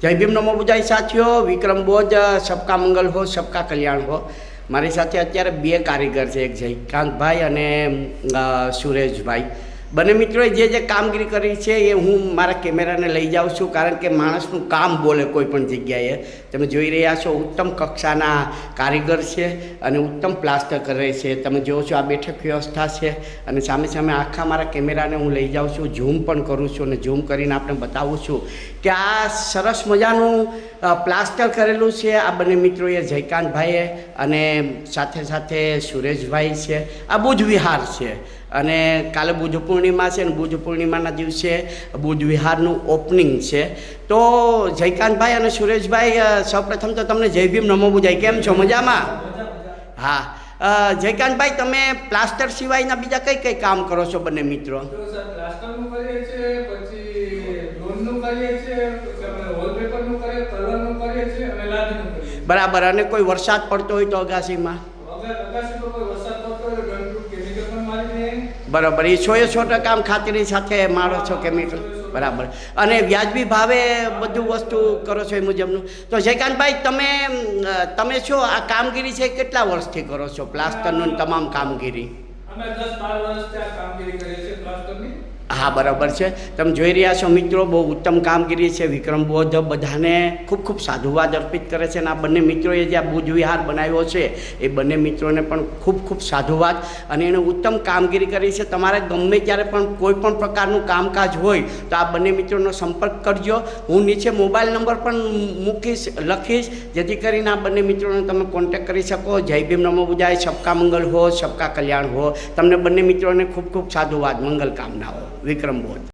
જય ભીમ નમો બુધાય સાથીઓ, વિક્રમ બોજ, સબકા મંગલ હો સબકા કલ્યાણ હો। મારી સાથે અત્યારે બે કારીગર છે, એક જયકાંતભાઈ અને સુરેશભાઈ। બંને મિત્રોએ જે કામગીરી કરી છે એ હું મારા કેમેરાને લઈ જાઉં છું, કારણ કે માણસનું કામ બોલે કોઈ પણ જગ્યાએ। તમે જોઈ રહ્યા છો ઉત્તમ કક્ષાના કારીગર છે અને ઉત્તમ પ્લાસ્ટર કરે છે। તમે જુઓ છો આ બેઠક વ્યવસ્થા છે અને સામે સામે આખા મારા કેમેરાને હું લઈ જાઉં છું, ઝૂમ પણ કરું છું અને ઝૂમ કરીને આપણે બતાવું છું કે આ સરસ મજાનું પ્લાસ્ટર કરેલું છે આ બંને મિત્રોએ, જયકાંતભાઈએ અને સાથે સાથે સુરેશભાઈ છે। આ બુજ વિહાર છે અને કાલે બુધ પૂર્ણિમા છે અને બુધ પૂર્ણિમાના દિવસે બુધ વિહારનું ઓપનિંગ છે। તો જયકાંતભાઈ અને સુરેશભાઈ, સૌપ્રથમ તો તમને જય ભીમ નમો બુધાય। કેમ છો? મજામાં? હા, જયકાંતભાઈ, તમે પ્લાસ્ટર સિવાયના બીજા કઈ કઈ કામ કરો છો બંને મિત્રો? પ્લાસ્ટરનું કરીએ છીએ, પછી ડોરનું કરીએ છીએ, પછી આપણે વોલપેપરનું કરીએ, કલરનું કરીએ છીએ અને લાદીનું કરીએ। બરાબર। અને કોઈ વરસાદ પડતો હોય તો અગાસીમાં? અગાસી પર કોઈ વરસાદ પડતો હોય તો ગંદુ કેમિકલ પણ મારી દઈએ। બરાબર। એ 100% કામ ખાતરી સાથે મારો છો કેમિકલ? બરાબર। અને વ્યાજબી ભાવે બધું વસ્તુ કરો છો એ મુજબનું? તો જયકાંતભાઈ, તમે છો આ કામગીરી છે કેટલા વર્ષથી કરો છો પ્લાસ્ટરનું તમામ કામગીરી? અમે 10-12 વર્ષથી આ કામગીરી કરીએ છીએ પ્લાસ્ટરની। હા, બરાબર છે। તમે જોઈ રહ્યા છો મિત્રો, બહુ ઉત્તમ કામગીરી છે। વિક્રમ બોધ બધાને ખૂબ ખૂબ સાધુવાદ અર્પિત કરે છે અને આ બંને મિત્રોએ જે આ બુજ વિહાર બનાવ્યો છે એ બંને મિત્રોને પણ ખૂબ ખૂબ સાધુવાદ। અને એણે ઉત્તમ કામગીરી કરી છે। તમારે ગમે ત્યારે પણ કોઈ પણ પ્રકારનું કામકાજ હોય તો આ બંને મિત્રોનો સંપર્ક કરજો। હું નીચે મોબાઈલ નંબર પણ મૂકીશ, લખીશ, જેથી કરીને આ બંને મિત્રોને તમે કોન્ટેક્ટ કરી શકો। જય ભીમ નમો બુધાય, સબકા મંગલ હો સબકા કલ્યાણ હો। તમને બંને મિત્રોને ખૂબ ખૂબ સાધુવાદ, મંગલ કામનાઓ। વિક્રમ બોધ।